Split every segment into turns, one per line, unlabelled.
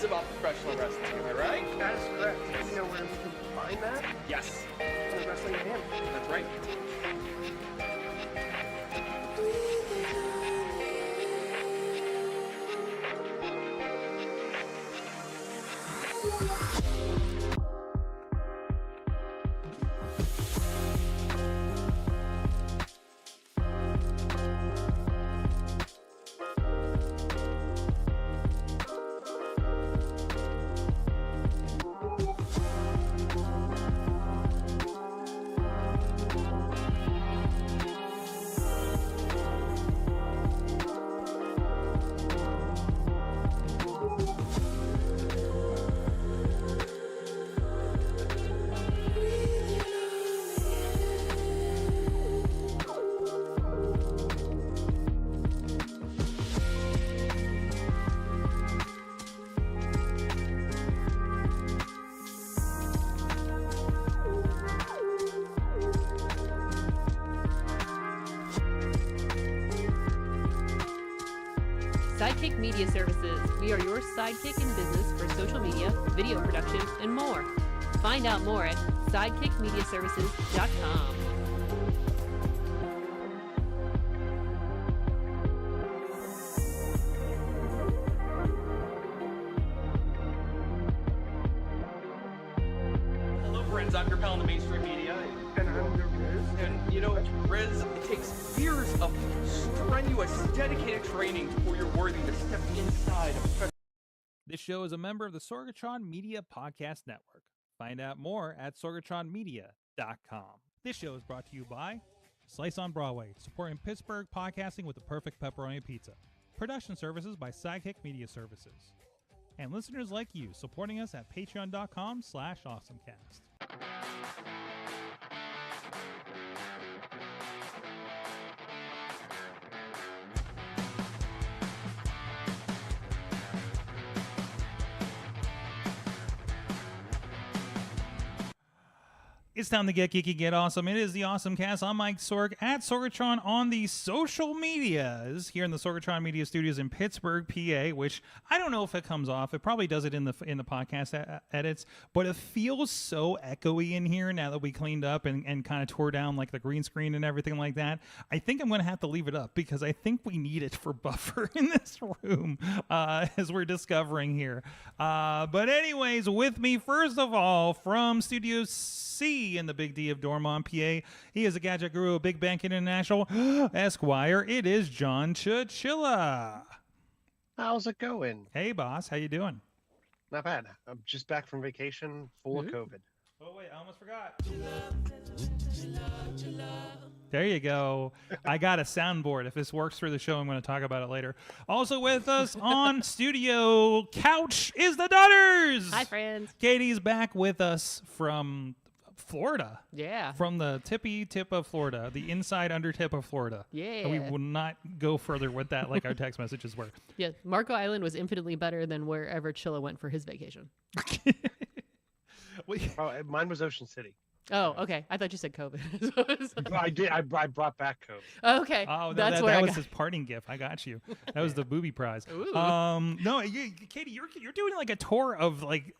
is about professional wrestling, am I right?
That is correct. You know where we can find that?
Yes.
On the Wrestling Fan.
That's right.
Sidekick Media Services. We are your sidekick in business for social media, video production, and more. Find out more at sidekickmediaservices.com.
Hello, friends. I'm your pal in the mainstream media.
And I'm your Riz.
And, you know, Riz, it takes years of strenuous, dedicated training before you're worthy to step inside a professional.
This show is a member of the Sorgatron Media Podcast Network. Find out more at sorgatronmedia.com. This show is brought to you by Slice on Broadway, supporting Pittsburgh podcasting with the perfect pepperoni pizza. Production services by Sidekick Media Services. And listeners like you, supporting us at patreon.com/awesomecast. It's time to get geeky, get awesome. It is the AwesomeCast. I'm Mike Sorg at Sorgatron on the social medias here in the Sorgatron Media Studios in Pittsburgh, PA. Which I don't know if it comes off. It probably does it in the podcast edits, but it feels so echoey in here now that we cleaned up and kind of tore down like the green screen and everything like that. I think I'm going to have to leave it up because I think we need it for buffer in this room as we're discovering here. But anyways, with me first of all from Studio C in the Big D of Dormont, PA. He is a gadget guru of Big Bank International, Esquire. It is John Chichilla.
How's it going?
Hey, boss. How you doing?
Not bad. I'm just back from vacation, full of COVID.
Oh, wait. I almost forgot. There you go. I got a soundboard. If this works through the show, I'm going to talk about it later. Also with us on studio couch is the Dutters.
Hi, friends.
Katie's back with us from Florida.
Yeah.
From the tippy tip of Florida, the inside under tip of Florida.
Yeah.
And we will not go further with that like our text messages were.
Yeah. Marco Island was infinitely better than wherever Chilla went for his vacation.
Mine was Ocean City.
Oh, okay. I thought you said COVID.
I did. I brought back COVID.
Okay.
Oh, no,
that's
that
where I
was
got...
his parting gift. I got you. That was the booby prize.
Ooh.
No, Katie, you're doing like a tour of like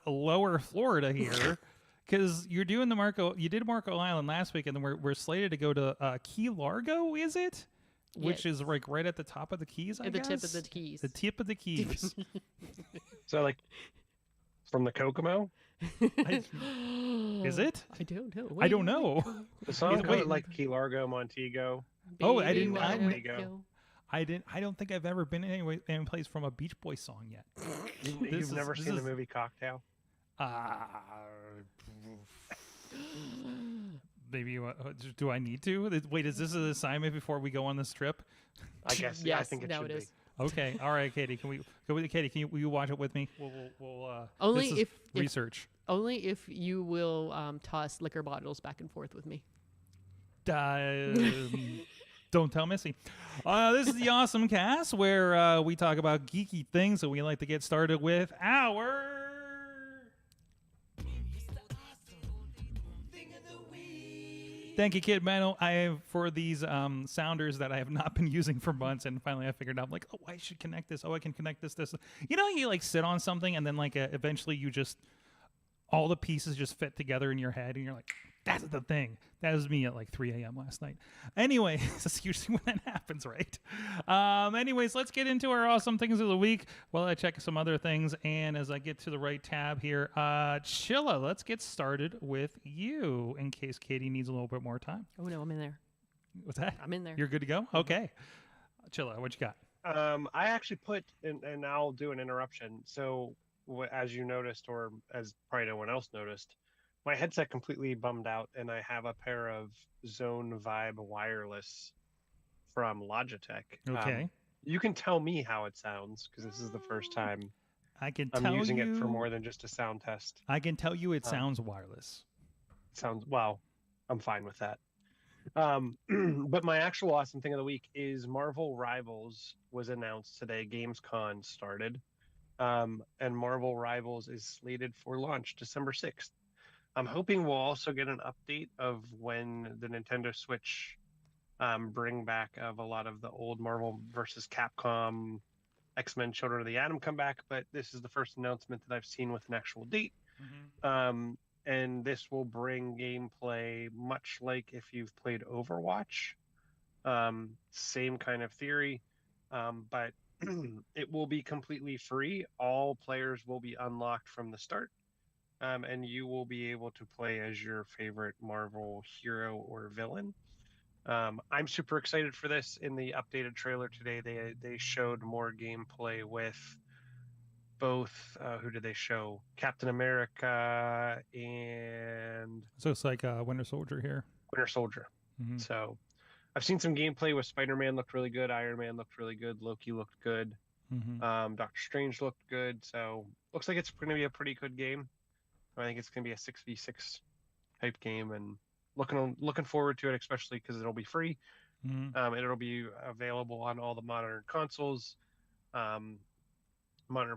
lower Florida here. Because you're doing you did Marco Island last week, and then we're slated to go to Key Largo, is it? Which is like right at the top of the Keys, I guess?
The tip of the Keys.
The tip of the Keys.
So, like, from the Kokomo?
Is it?
I don't know.
I don't know.
The song
Wait.
called it like Key Largo, Montego.
Oh, I didn't-
Montego.
I don't think I've ever been any place from a Beach Boys song yet.
You've never seen the movie Cocktail?
Maybe do I need to? Wait, is this an assignment before we go on this trip?
I guess.
Yes,
I think it
now
should
it is.
be. Okay, all right, Katie. Can we go with Katie? Will you watch it with me? We'll
Only
this is
if
research.
Only if you will toss liquor bottles back and forth with me.
Don't tell Missy. This is the Awesome Cast, where we talk about geeky things, so we like to get started with our... Thank you, Kid Mano. For these sounders that I have not been using for months, and finally I figured out, like, oh, I should connect this. Oh, I can connect this. You know, you like sit on something, and then like eventually you just all the pieces just fit together in your head, and you're like, that's the thing. That was me at like 3 a.m. last night. Anyway, that's usually when that happens, right? Anyways, let's get into our awesome things of the week while I check some other things. And as I get to the right tab here, Chilla, let's get started with you in case Katie needs a little bit more time.
Oh, no, I'm in there.
What's that?
I'm in there.
You're good to go? Okay. Chilla, what you got?
I actually put, and I'll do an interruption. So as you noticed, or as probably no one else noticed, my headset completely bummed out, and I have a pair of Zone Vibe wireless from Logitech.
Okay.
You can tell me how it sounds, because this is the first time
I'm
using it for more than just a sound test.
I can tell you it sounds wireless.
Well, I'm fine with that. But my actual awesome thing of the week is Marvel Rivals was announced today. Gamescom started. And Marvel Rivals is slated for launch December 6th. I'm hoping we'll also get an update of when the Nintendo Switch bring back of a lot of the old Marvel versus Capcom, X-Men Children of the Atom come back, but this is the first announcement that I've seen with an actual date. And this will bring gameplay much like if you've played Overwatch. Same kind of theory, but it will be completely free. All players will be unlocked from the start. And you will be able to play as your favorite Marvel hero or villain. I'm super excited for this. In the updated trailer today, they showed more gameplay with both. Who did they show? Captain America and.
So it's like Winter Soldier here.
Winter Soldier. So I've seen some gameplay with Spider-Man looked really good. Iron Man looked really good. Loki looked good. Doctor Strange looked good. So looks like it's going to be a pretty good game. I think it's going to be a 6v6 type game, and looking forward to it, especially because it'll be free. And it'll be available on all the modern consoles, modern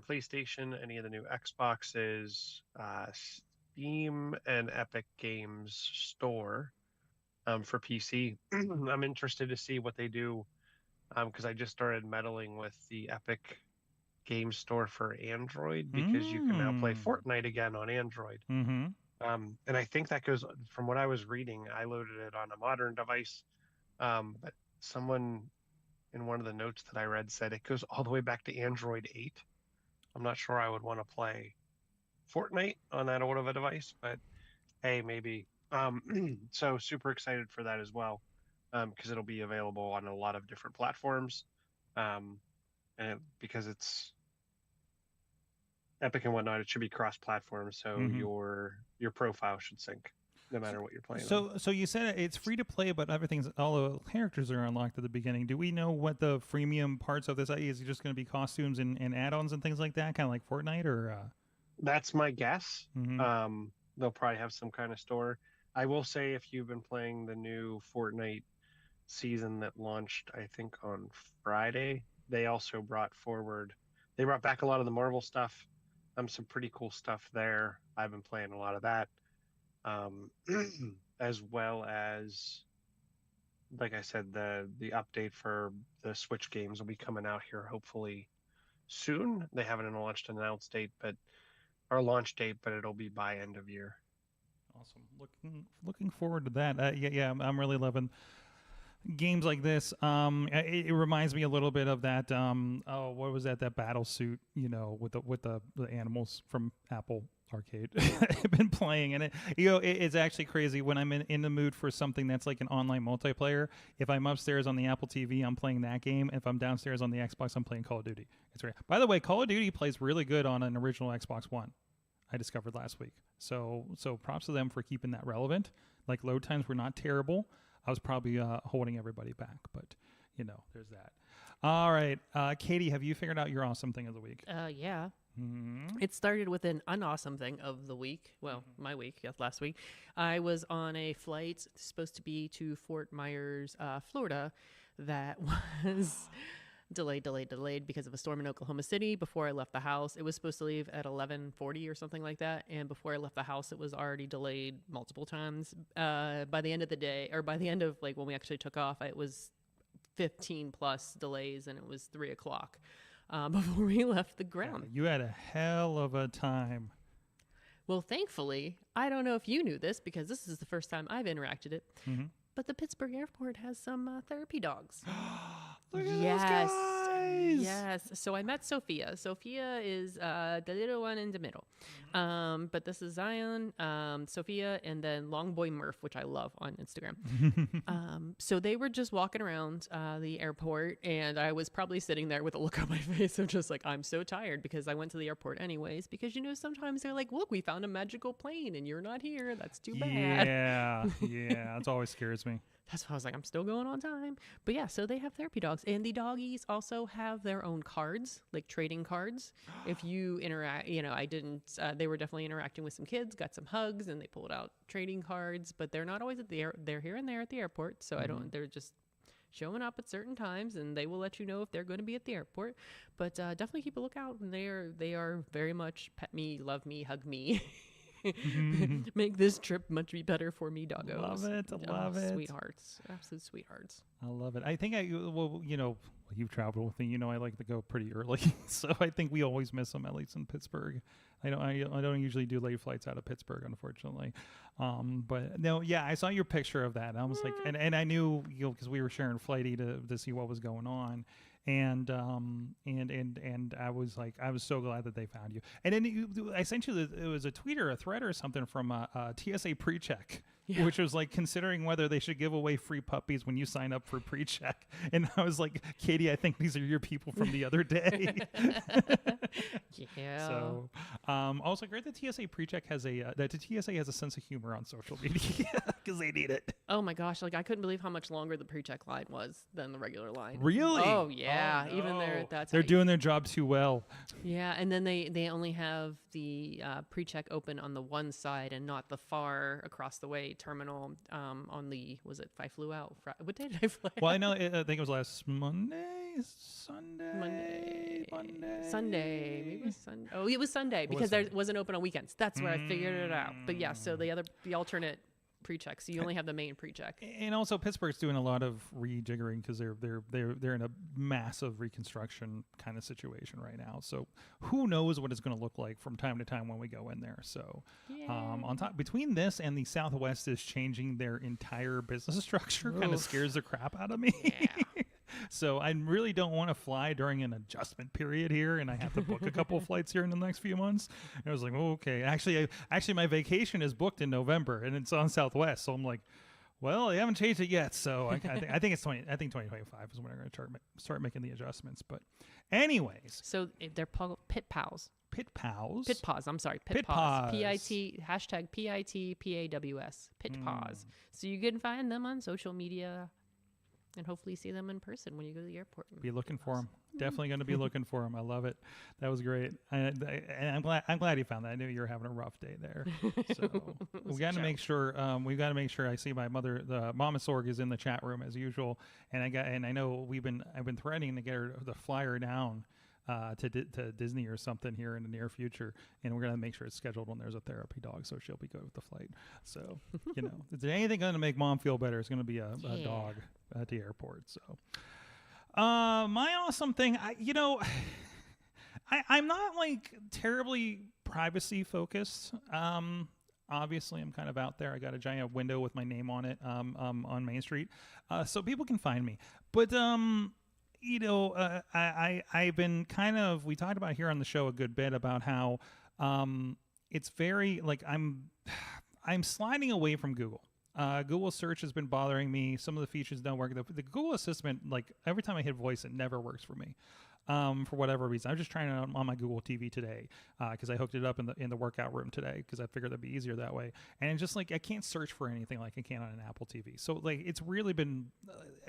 PlayStation, any of the new Xboxes, Steam, and Epic Games Store for PC. I'm interested to see what they do because I just started meddling with the Epic Game Store for Android because you can now play Fortnite again on Android. And I think that goes, from what I was reading, I loaded it on a modern device, but someone in one of the notes that I read said it goes all the way back to Android 8. I'm not sure I would want to play Fortnite on that old of a device, but hey, maybe. So super excited for that as well, because it'll be available on a lot of different platforms, and because it's Epic and whatnot, it should be cross-platform, so your profile should sync no matter what you're playing.
So you said it's free to play, but all the characters are unlocked at the beginning. Do we know what the freemium parts of this are? Is it just going to be costumes and add-ons and things like that, kind of like Fortnite, or?
That's my guess. They'll probably have some kind of store. I will say, if you've been playing the new Fortnite season that launched, I think on Friday, they also brought back a lot of the Marvel stuff. Some pretty cool stuff there. I've been playing a lot of that, as well as, like I said, the update for the Switch games will be coming out here hopefully soon. They haven't launched an announced date, but it'll be by end of year.
Awesome. Looking forward to that. I'm really loving games like this. It reminds me a little bit of that. What was that? That battle suit, with the animals from Apple Arcade. I've been playing, and it's actually crazy when I'm in the mood for something that's like an online multiplayer. If I'm upstairs on the Apple TV, I'm playing that game. If I'm downstairs on the Xbox, I'm playing Call of Duty. It's great. By the way, Call of Duty plays really good on an original Xbox One. I discovered last week. So props to them for keeping that relevant. Like, load times were not terrible. I was probably holding everybody back, but there's that. All right, Katie, have you figured out your awesome thing of the week?
Yeah. It started with an unawesome thing of the week. Well, my week, yes, last week. I was on a flight supposed to be to Fort Myers, Florida, that was delayed because of a storm in Oklahoma City. Before I left the house, it was supposed to leave at 11:40 or something like that. And before I left the house, it was already delayed multiple times. By the end of the day, or by the end of like when we actually took off, it was 15 plus delays, and it was 3 o'clock before we left the ground.
You had a hell of a time.
Well, thankfully, I don't know if you knew this because this is the first time I've interacted it, but the Pittsburgh airport has some therapy dogs.
Look at those guys.
Yes. So I met Sophia. Sophia is the little one in the middle. But this is Zion, Sophia, and then Long Boy Murph, which I love on Instagram. So they were just walking around the airport, and I was probably sitting there with a look on my face of just like, I'm so tired because I went to the airport anyways. Because, you know, sometimes they're like, look, we found a magical plane and you're not here. That's too bad.
Yeah. That always scares me.
That's why I was like, I'm still going on time. But yeah, so they have therapy dogs. And the doggies also have their own cards, like trading cards. If you interact, you know, I didn't, they were definitely interacting with some kids, got some hugs, and they pulled out trading cards. But they're not always at the they're here and there at the airport. So they're just showing up at certain times, and they will let you know if they're going to be at the airport. But definitely keep a lookout. And they are very much pet me, love me, hug me. Make this trip much better for me, doggos.
Love it. Love it.
Sweethearts. Absolute sweethearts.
I love it. I think well, you know, you've traveled with me. You know, I like to go pretty early, so I think we always miss them, at least in Pittsburgh. I don't usually do late flights out of Pittsburgh, unfortunately. But no, yeah, I saw your picture of that. I was like, and I knew, you know, because we were sharing Flighty to see what was going on. And I was like, I was so glad that they found you. And then I sent you it was a tweet or a thread or something from TSA PreCheck, which was like considering whether they should give away free puppies when you sign up for PreCheck. And I was like, Katie, I think these are your people from the other day.
Yeah.
So, also great that TSA PreCheck has that the TSA has a sense of humor on social media because they need it.
Oh my gosh! Like I couldn't believe how much longer the PreCheck line was than the regular line.
Really?
Oh yeah.
Oh, no.
Even there,
they're doing their job too well.
Yeah, and then they only have the PreCheck open on the one side and not the far across the way terminal on the, was it, I flew out what day did I fly?
Well, I know I think it was last Monday, Sunday.
Maybe it was Sunday. Oh, it was Sunday because there wasn't open on weekends. That's where I figured it out. But yeah, so the alternate PreCheck, so you only have the main PreCheck.
And also Pittsburgh's doing a lot of rejiggering because they're in a massive reconstruction kind of situation right now. So who knows what it's going to look like from time to time when we go in there. So on top, between this and the Southwest is changing their entire business structure, kind of scares the crap out of me.
Yeah.
So I really don't want to fly during an adjustment period here, and I have to book a couple flights here in the next few months. And I was like, oh, okay. Actually, my vacation is booked in November, and it's on Southwest. So I'm like, well, they haven't changed it yet. So I think it's 2025 is when I'm going to start making the adjustments. But anyways,
so they're Pit Pals.
Pit Pals.
Pit Paws. I'm sorry.
Pit
Paws.
Paws.
PIT hashtag PITPAWS. Pit Paws. So you can find them on social media. And hopefully see them in person when you go to the airport.
Be looking for them. Definitely going to be looking for them. I love it. That was great. And I'm glad you found that. I knew you were having a rough day there. So we got to make sure. We got to make sure. I see my mother, the Mama Sorg, is in the chat room as usual. And I know I've been threatening to get her to fly her down to Disney or something here in the near future, and we're gonna make sure it's scheduled when there's a therapy dog, so she'll be good with the flight. So, you know, if there's anything gonna make Mom feel better, it's gonna be a dog at the airport. So, my awesome thing, I'm not like terribly privacy focused. Obviously, I'm kind of out there. I got a giant window with my name on it on Main Street, so people can find me. But I've been kind of, we talked about here on the show a good bit about how it's very, like, I'm sliding away from Google. Google search has been bothering me. Some of the features don't work. The Google Assistant, like, every time I hit voice, it never works for me. For whatever reason. I'm just trying it on my Google TV today because I hooked it up in the workout room today because I figured that'd be easier that way. And it's just like I can't search for anything like I can on an Apple TV. So like it's really been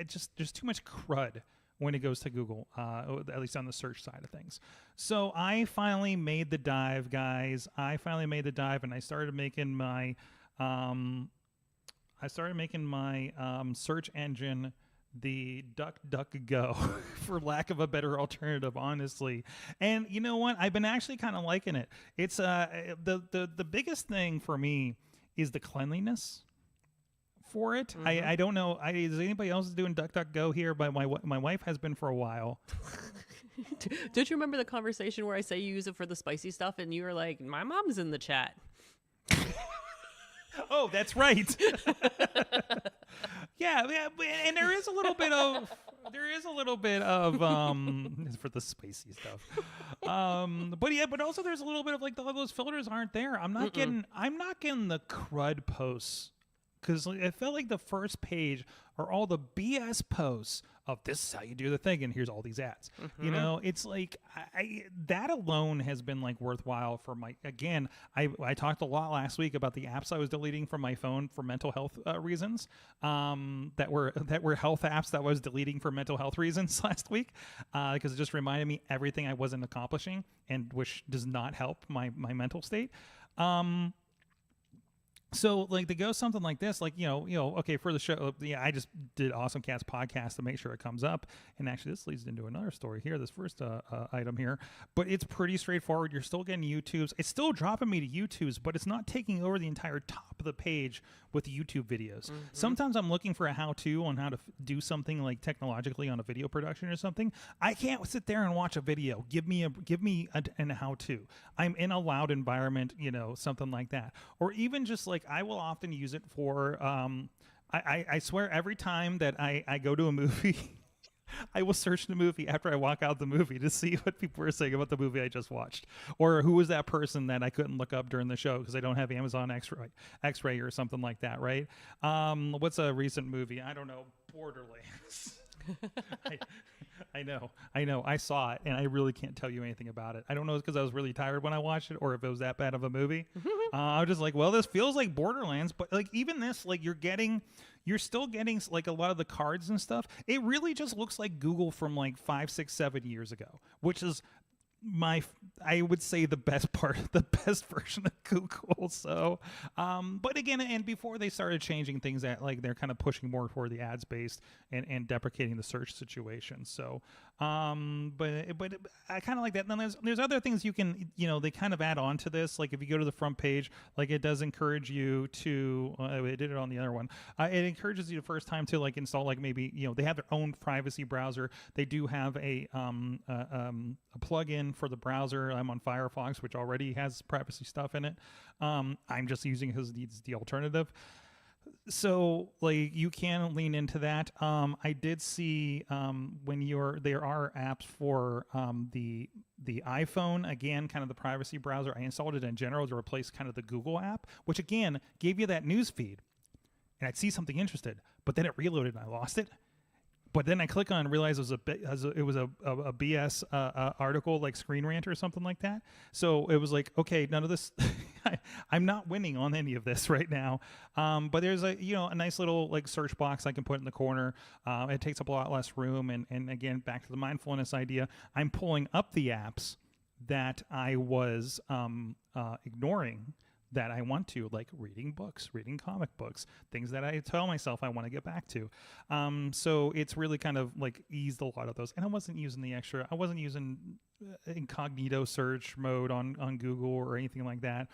just too much crud when it goes to Google, at least on the search side of things. So I finally made the dive, guys. And I started making my search engine the DuckDuckGo, for lack of a better alternative, honestly. And you know what? I've been actually kind of liking it. It's the biggest thing for me is the cleanliness for it. I don't know. Is anybody else doing DuckDuckGo here? But my wife has been for a while.
Don't you remember the conversation where I say you use it for the spicy stuff, and you were like, "My mom's in the chat."
Oh, that's right. yeah, and there is a little bit of for the spicy stuff. But also there's a little bit of like those filters aren't there. I'm not getting the crud posts, because I felt like the first page are all the BS posts of this is how you do the thing, and here's all these ads. You know, it's like that alone has been like worthwhile for my. Again, I talked a lot last week about the apps I was deleting from my phone for mental health reasons. That were health apps that I was deleting for mental health reasons last week, because it just reminded me everything I wasn't accomplishing, and which does not help my mental state. So like to go something like this, like, okay, for the show, I just did AwesomeCast podcast to make sure it comes up. And actually this leads into another story here, this first item here, but it's pretty straightforward. You're still getting YouTubes. It's still dropping me to YouTubes, but it's not taking over the entire top of the page with YouTube videos. Sometimes I'm looking for a how-to on how to do something like technologically on a video production or something. I can't sit there and watch a video. Give me a how-to. I'm in a loud environment, something like that. Or even just like, I will often use it for, I swear every time that I go to a movie, I will search the movie after I walk out the movie to see what people are saying about the movie I just watched, or who was that person that I couldn't look up during the show because I don't have Amazon X-ray or something like that, right? What's a recent movie? I don't know, Borderlands. I know. I saw it, and I really can't tell you anything about it. I don't know if it's because I was really tired when I watched it, or if it was that bad of a movie. I was just like, well, this feels like Borderlands, but like even this, like you're still getting like a lot of the cards and stuff. It really just looks like Google from like 5, 6, 7 years ago, which is I would say the best version of Google. So, but again, and before they started changing things that like they're kind of pushing more for the ads based and deprecating the search situation. So, but I kind of like that. And then there's other things you can, they kind of add on to this. Like if you go to the front page, like it does encourage you to, I did it on the other one. It encourages you the first time to like install, like maybe, they have their own privacy browser. They do have a plugin for the browser. I'm on Firefox, which already has privacy stuff in it. I'm just using it because it's the alternative. So like you can lean into that. I did see there are apps for the iPhone, again, kind of the privacy browser. I installed it in general to replace kind of the Google app, which again gave you that news feed, and I'd see something interested, but then it reloaded and I lost it. But then I click on and realize it was a BS article, like Screen Rant or something like that. So it was like, okay, none of this. I'm not winning on any of this right now. But there's a nice little like search box I can put in the corner. It takes up a lot less room. And again, back to the mindfulness idea, I'm pulling up the apps that I was ignoring, that I want to, like reading books, reading comic books, things that I tell myself I want to get back to. So it's really kind of like eased a lot of those. And I wasn't using I wasn't using incognito search mode on Google or anything like that,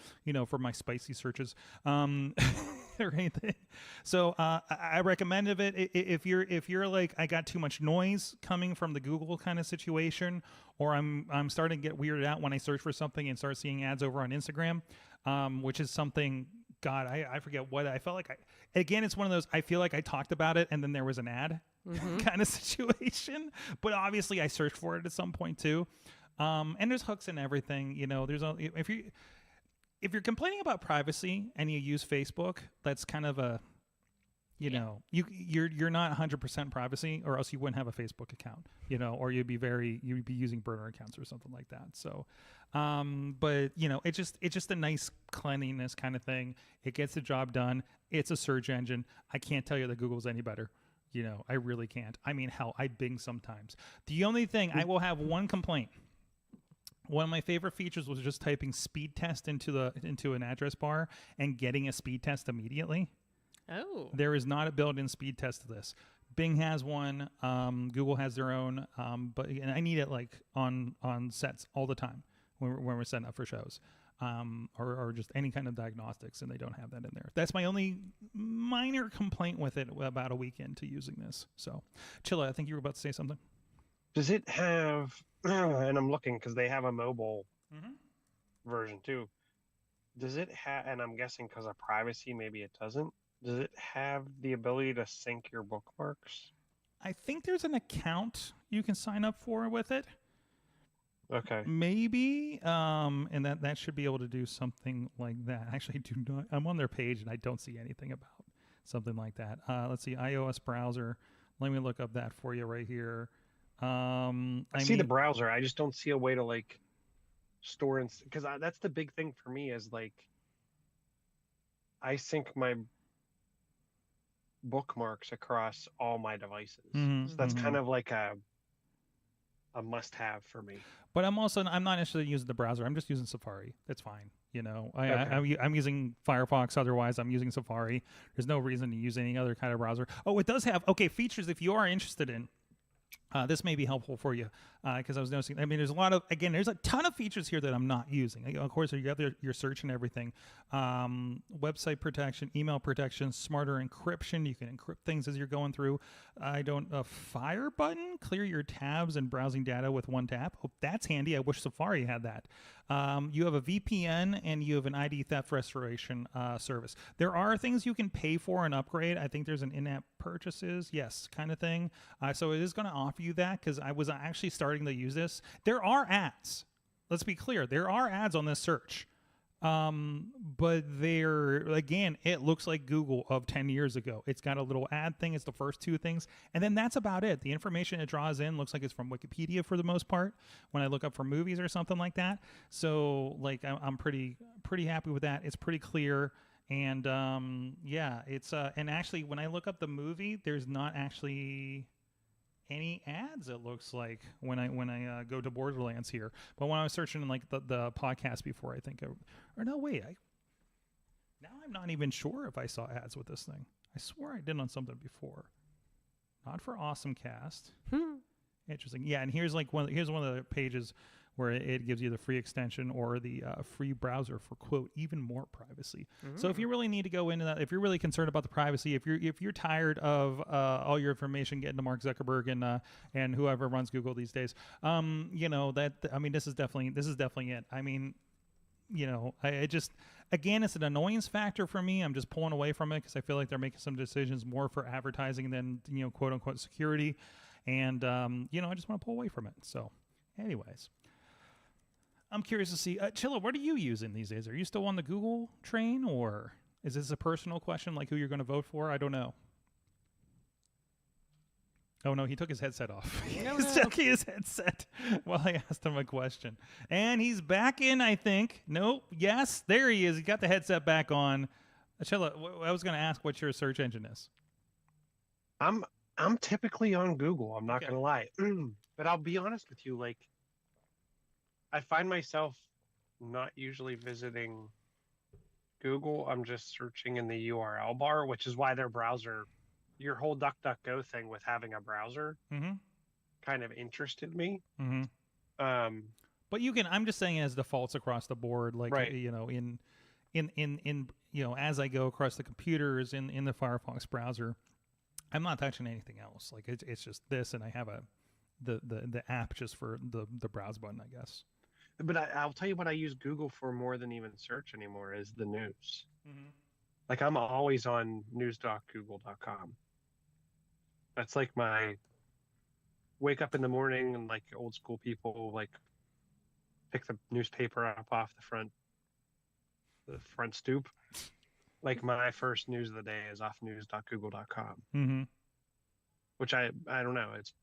for my spicy searches or anything. So I recommend it if you're like, I got too much noise coming from the Google kind of situation, or I'm starting to get weirded out when I search for something and start seeing ads over on Instagram. Which is something, God, I forget what I felt like. Again, it's one of those, I feel like I talked about it and then there was an ad kind of situation. But obviously I searched for it at some point too. And there's hooks and everything. If you're complaining about privacy and you use Facebook, that's kind of a, you're not 100% privacy, or else you wouldn't have a Facebook account, or you'd be using burner accounts or something like that. So, but it's just a nice cleanliness kind of thing. It gets the job done. It's a search engine. I can't tell you that Google's any better. I really can't. I mean, hell, I Bing sometimes. The only thing, I will have one complaint. One of my favorite features was just typing speed test into an address bar and getting a speed test immediately.
Oh.
There is not a built-in speed test to this. Bing has one. Google has their own. But and I need it like on sets all the time when we're setting up for shows. Or just any kind of diagnostics, and they don't have that in there. That's my only minor complaint with it about a week into using this. So, Chilla, I think you were about to say something.
Does it have, and I'm looking because they have a mobile version too. Does it have, and I'm guessing because of privacy, maybe it doesn't. Does it have the ability to sync your bookmarks?
I think there's an account you can sign up for with it.
Okay.
Maybe, and that should be able to do something like that. Actually, do not. I'm on their page and I don't see anything about something like that. Let's see, iOS browser. Let me look up that for you right here.
I see the browser. I just don't see a way to like store and because that's the big thing for me is like I sync my bookmarks across all my devices. So that's kind of like a must-have for me.
But I'm not interested in using the browser. I'm just using Safari. That's fine. You know, I'm using Firefox. Otherwise, I'm using Safari. There's no reason to use any other kind of browser. Oh, it does have features if you are interested in. This may be helpful for you because I was noticing. I mean, there's a ton of features here that I'm not using. Of course, you have your search and everything. Website protection, email protection, smarter encryption. You can encrypt things as you're going through. A fire button, clear your tabs and browsing data with one tap. Oh, that's handy. I wish Safari had that. You have a VPN and you have an ID theft restoration service. There are things you can pay for and upgrade. I think there's an in-app purchases, yes, kind of thing. So it is going to offer you that because I was actually starting to use this. There are ads. Let's be clear. There are ads on this search. But it looks like Google of 10 years ago. It's got a little ad thing. It's the first two things. And then that's about it. The information it draws in looks like it's from Wikipedia for the most part when I look up for movies or something like that. So like, I'm pretty happy with that. It's pretty clear. And, it's, and actually when I look up the movie, there's not actually any ads, it looks like, when I go to Borderlands here. But when I was searching in like the podcast before, I think I'm not even sure if I saw ads with this thing. I swore I did on something before. Not for AwesomeCast. Interesting. Yeah, and here's one of the pages where it gives you the free extension or the free browser for, quote, even more privacy. So if you really need to go into that, if you're really concerned about the privacy, if you're tired of all your information getting to Mark Zuckerberg and whoever runs Google these days, this is definitely it. I mean, it's an annoyance factor for me. I'm just pulling away from it because I feel like they're making some decisions more for advertising than, quote unquote security. And, I just want to pull away from it. So anyways, I'm curious to see, Chilla, what are you using these days? Are you still on the Google train, or is this a personal question, like who you're going to vote for? I don't know. Oh, no, he took his headset off. He's checking his headset while I asked him a question. And he's back in, I think. Nope. Yes, there he is. He got the headset back on. Chilla, I was going to ask what your search engine is.
I'm typically on Google. I'm not going to lie. But I'll be honest with you, like, I find myself not usually visiting Google. I'm just searching in the URL bar, which is why their browser, your whole DuckDuckGo thing with having a browser kind of interested me.
But I'm just saying as defaults across the board, like,
right.
In as I go across the computers in the Firefox browser, I'm not touching anything else. Like it's just this, and I have the app just for the browse button, I guess.
But I'll tell you what I use Google for more than even search anymore is the news. Like I'm always on news.google.com. That's like my wake up in the morning and like old school people like pick the newspaper up off the front stoop. Like my first news of the day is off news.google.com. Which I don't know. It's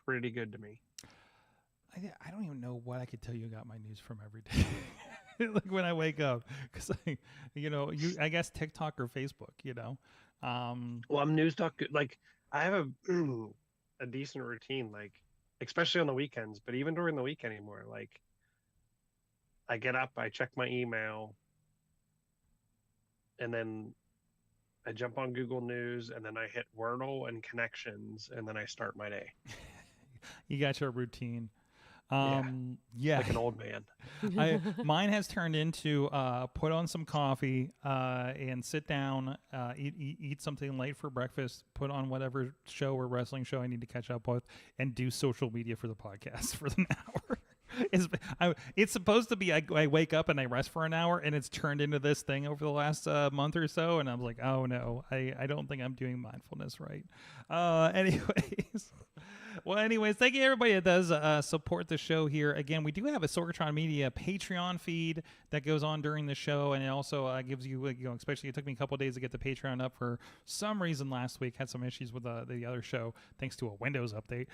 pretty good to me.
I don't even know what I could tell you got my news from every day. Like when I wake up, because I guess TikTok or Facebook.
Well, I'm like I have a decent routine, like especially on the weekends, but even during the week anymore. Like I get up, I check my email, and then I jump on Google News, and then I hit Wordle and connections, and then I start my day.
You got your routine.
Yeah.
Yeah.
Like an old man.
Mine has turned into put on some coffee and sit down, eat something light for breakfast, put on whatever show or wrestling show I need to catch up with, and do social media for the podcast for an hour. It's supposed to be I wake up and I rest for an hour, and it's turned into this thing over the last month or so, and I'm like, oh no, I don't think I'm doing mindfulness right. Anyways. Well, anyways, thank you everybody that does support the show here. Again, we do have a Sorgatron Media Patreon feed that goes on during the show, and it also gives you, especially it took me a couple of days to get the Patreon up for some reason last week. Had some issues with the other show thanks to a Windows update.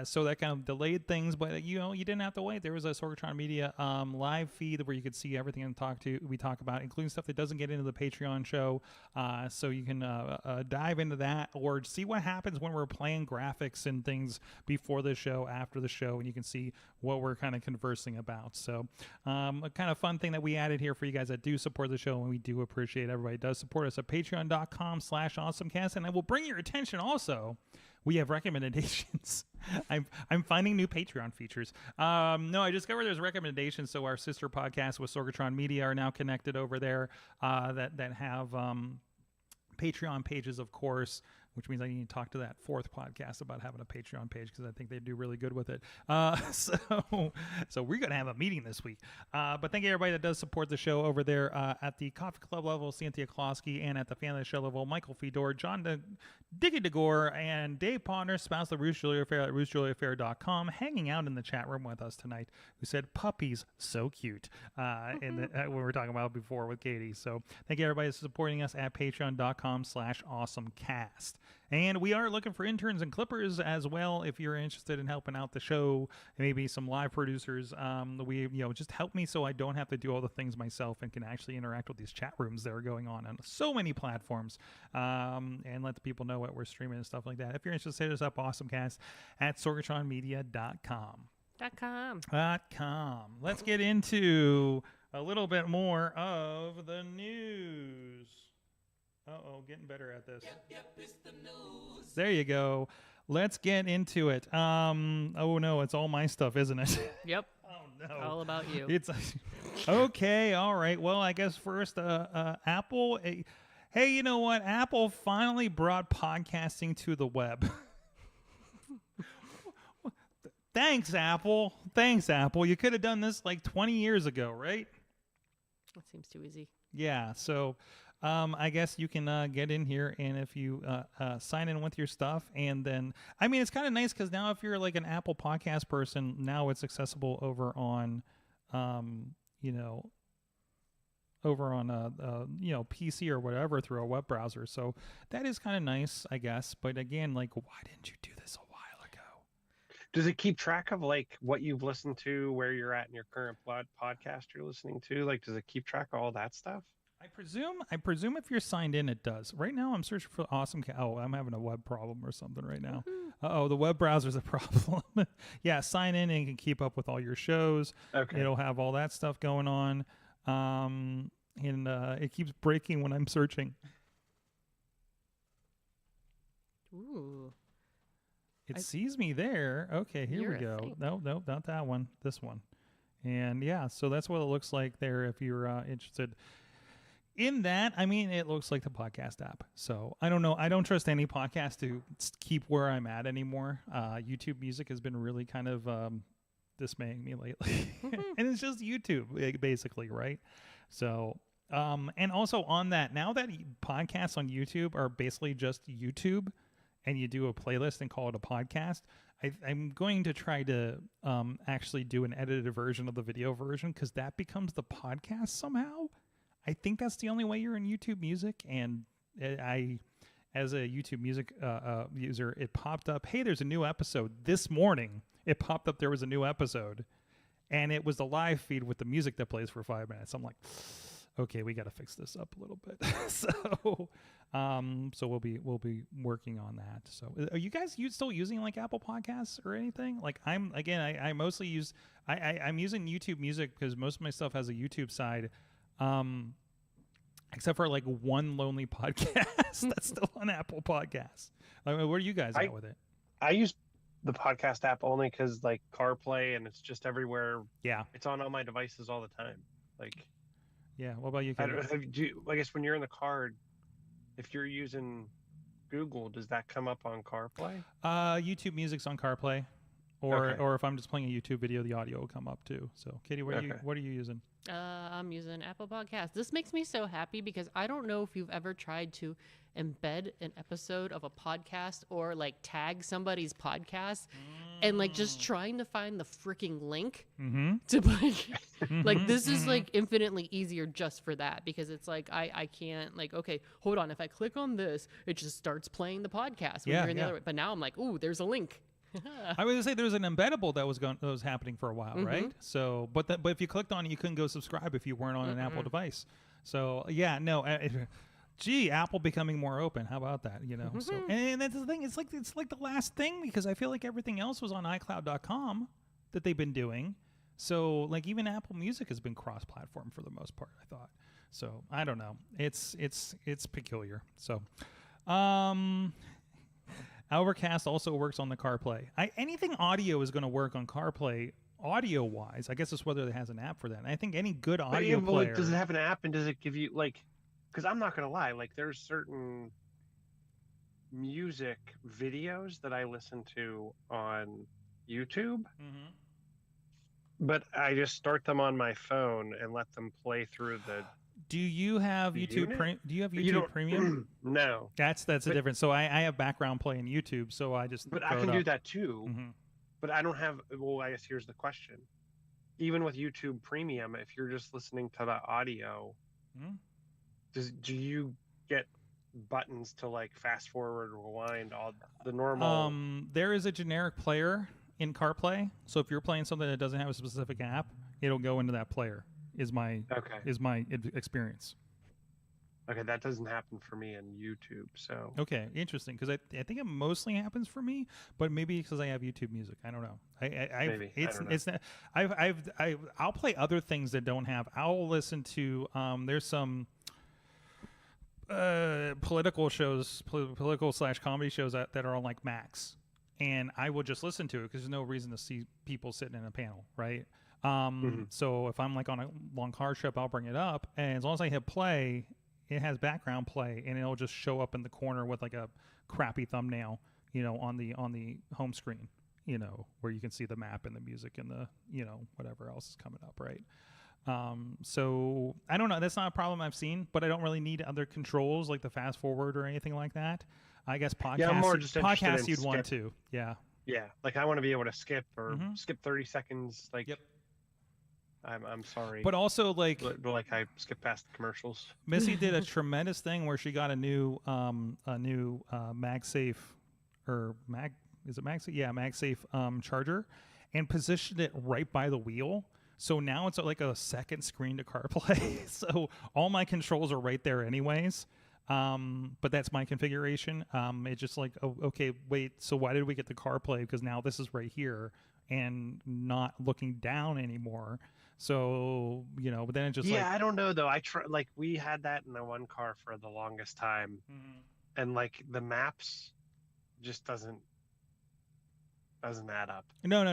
So that kind of delayed things, but you didn't have to wait. There was a Sorgatron Media live feed where you could see everything and we talk about, including stuff that doesn't get into the Patreon show. So you can dive into that or see what happens when we're playing graphics and things before the show, after the show, and you can see what we're kind of conversing about. So a kind of fun thing that we added here for you guys that do support the show, and we do appreciate everybody does support us at patreon.com/awesomecast. And I will bring your attention also, we have recommendations. I'm finding new Patreon features. No, I discovered there's recommendations. So our sister podcasts with Sorgatron Media are now connected over there that have Patreon pages, of course, which means I need to talk to that fourth podcast about having a Patreon page because I think they do really good with it. So we're going to have a meeting this week. But thank you everybody that does support the show over there at the Coffee Club level, Cynthia Klosky, and at the Fan of the Show level, Michael Fedor, John Diggy DeGore, and Dave Ponder, spouse of Ruth Julia Fair at RuthJuliaFair.com, hanging out in the chat room with us tonight, who said puppies so cute when we were talking about before with Katie. So thank you everybody for supporting us at patreon.com/awesomecast. And we are looking for interns and clippers as well. If you're interested in helping out the show, maybe some live producers, just help me so I don't have to do all the things myself and can actually interact with these chat rooms that are going on so many platforms, and let the people know what we're streaming and stuff like that. If you're interested, hit us up, AwesomeCast at sorgatronmedia.com. Let's get into a little bit more of the news. Getting better at this. Yep, it's the news. There you go. Let's get into it. Oh no, it's all my stuff, isn't it?
Yep.
Oh no.
All about you.
It's okay. All right. Well, I guess first, Apple. Hey, you know what? Apple finally brought podcasting to the web. Thanks, Apple. You could have done this like 20 years ago, right?
That seems too easy.
Yeah. So. I guess you can get in here, and if you sign in with your stuff, and then it's kind of nice because now if you're like an Apple Podcast person, now it's accessible over on PC or whatever through a web browser. So that is kind of nice, I guess. But again, like, why didn't you do this a while ago?
Does it keep track of like what you've listened to, where you're at in your current podcast you're listening to? Like, does it keep track of all that stuff?
I presume if you're signed in, it does. Right now, I'm searching for AwesomeCast. Oh, I'm having a web problem or something right now. The web browser's a problem. Yeah, sign in and you can keep up with all your shows.
Okay.
It'll have all that stuff going on. And it keeps breaking when I'm searching.
Ooh.
It sees me there. Okay, here we go. No, not that one. This one. And yeah, so that's what it looks like there if you're interested. In that, it looks like the podcast app. So I don't know. I don't trust any podcast to keep where I'm at anymore. YouTube Music has been really kind of dismaying me lately. And it's just YouTube, basically, right? So, and also on that, now that podcasts on YouTube are basically just YouTube, and you do a playlist and call it a podcast, I'm going to try to actually do an edited version of the video version because that becomes the podcast somehow. I think that's the only way you're in YouTube Music, and as a YouTube Music user, it popped up, hey, there's a new episode. This morning, it popped up there was a new episode, and it was the live feed with the music that plays for 5 minutes. I'm like, okay, we got to fix this up a little bit. So we'll be working on that. So are you guys still using like Apple Podcasts or anything? Like I mostly use, I'm using YouTube Music because most of my stuff has a YouTube side. except for like one lonely podcast that's still on Apple Podcasts. Like, where are you guys at with it?
I use the podcast app only because like CarPlay, and it's just everywhere.
Yeah.
It's on all my devices all the time. Like,
Yeah. What about you?
I guess when you're in the car, if you're using Google, does that come up on CarPlay?
YouTube Music's on CarPlay, or if I'm just playing a YouTube video, the audio will come up too. So, Katie, what are you using?
I'm using Apple Podcast. This makes me so happy because I don't know if you've ever tried to embed an episode of a podcast or like tag somebody's podcast and like just trying to find the freaking link to like this is like infinitely easier just for that, because it's like I can't like, okay, hold on, if I click on this, it just starts playing the podcast when you're in the other way. But now I'm like, ooh, there's a link.
I was gonna say there's an embeddable that was happening for a while, right? So, but if you clicked on it, you couldn't go subscribe if you weren't on an Apple device. So, yeah, no. Gee, Apple becoming more open. How about that? You know. So, and that's the thing. It's like the last thing, because I feel like everything else was on iCloud.com that they've been doing. So, like, even Apple Music has been cross-platform for the most part, I thought. So, I don't know. It's peculiar. So, AwesomeCast also works on the CarPlay. Anything audio is going to work on CarPlay audio-wise. I guess it's whether it has an app for that. And I think any good audio player...
Does it have an app, and does it give you, like... Because I'm not going to lie, like, there's certain music videos that I listen to on YouTube, but I just start them on my phone and let them play through the...
Do you have YouTube Premium?
No.
That's the difference. So I have background play in YouTube, so I just...
But I can do that too. But I don't have... Well, I guess here's the question. Even with YouTube Premium, if you're just listening to the audio... Do you get buttons to like fast forward, rewind, all the normal?
There is a generic player in CarPlay, so if you're playing something that doesn't have a specific app, it'll go into that player. Is my experience.
Okay, that doesn't happen for me on YouTube. So
okay, interesting, because I think it mostly happens for me, but maybe because I have YouTube Music. I don't know.
Maybe.
It's not. I'll play other things that don't have. I'll listen to. There's some. Political shows, political/comedy shows that are on like Max, and I will just listen to it because there's no reason to see people sitting in a panel, right? So if I'm like on a long car trip, I'll bring it up, and as long as I hit play, it has background play, and it'll just show up in the corner with like a crappy thumbnail, you know, on the home screen, you know, where you can see the map and the music and the, you know, whatever else is coming up, right? So I don't know. That's not a problem I've seen, but I don't really need other controls like the fast forward or anything like that. I guess podcasts.
Yeah, I'm more just
podcasts you'd want to. Yeah.
Yeah, like I want to be able to skip or skip 30 seconds. Like, I'm sorry,
but also like
I skip past the commercials.
Missy did a tremendous thing where she got a new MagSafe or MagSafe? Yeah, MagSafe charger, and positioned it right by the wheel. So now it's like a second screen to CarPlay. So all my controls are right there anyways. But that's my configuration. It's just like, oh, okay, wait, so why did we get the CarPlay? Because now this is right here and not looking down anymore. So, you know, but then it just
I don't know though. Like we had that in the one car for the longest time. And like the maps just doesn't add up.
No.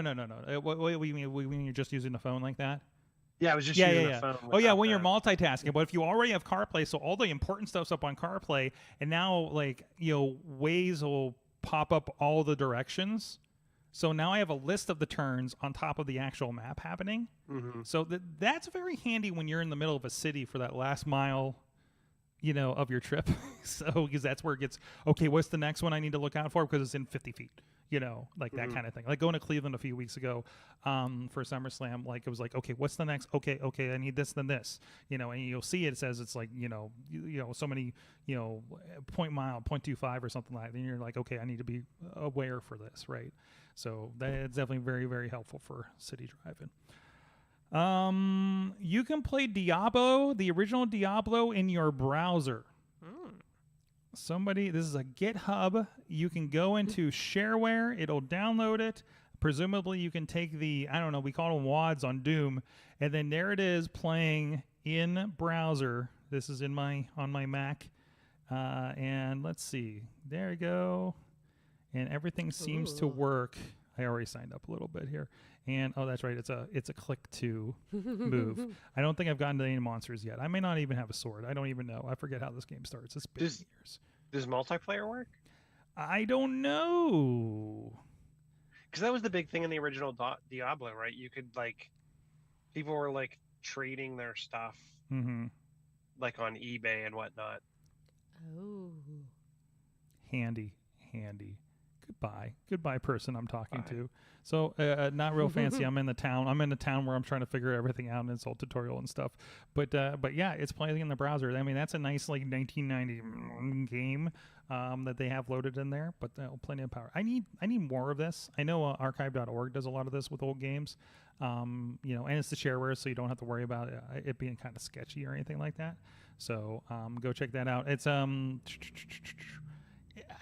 What you mean you're just using the phone like that?
Yeah, I was just using the phone.
Oh yeah, when you're multitasking. But if you already have CarPlay, so all the important stuff's up on CarPlay, and now like, you know, Waze will pop up all the directions. So now I have a list of the turns on top of the actual map happening. So that's very handy when you're in the middle of a city for that last mile, you know, of your trip. So because that's where it gets, okay, what's the next one I need to look out for because it's in 50 feet. You know, like that kind of thing. Like going to Cleveland a few weeks ago for SummerSlam, like it was like, okay, what's the next? Okay, I need this, then this. You know, and you'll see it says it's like, you know, so many, you know, 0.25 or something like that. And you're like, okay, I need to be aware for this, right? So that's definitely very, very helpful for city driving. You can play Diablo, the original Diablo, in your browser. This is a GitHub. You can go into shareware. It'll download it. Presumably, you can take the, I don't know, we call them WADs on Doom, and then there it is playing in browser. This is on my Mac, and let's see. There we go, and everything seems to work. I already signed up a little bit here, and that's right. It's a click to move. I don't think I've gotten to any monsters yet. I may not even have a sword. I don't even know. I forget how this game starts. It's been years.
Does multiplayer work?
I don't know.
Because that was the big thing in the original Diablo, right? You could people were trading their stuff like on eBay and whatnot.
Oh.
Handy. Goodbye, person I'm talking to. So, not real fancy. I'm in the town where I'm trying to figure everything out, and it's all tutorial and stuff. But yeah, it's playing in the browser. I mean, that's a nice 1990 game that they have loaded in there. But plenty of power. I need more of this. I know archive.org does a lot of this with old games. And it's the shareware, so you don't have to worry about it being kind of sketchy or anything like that. So go check that out. It's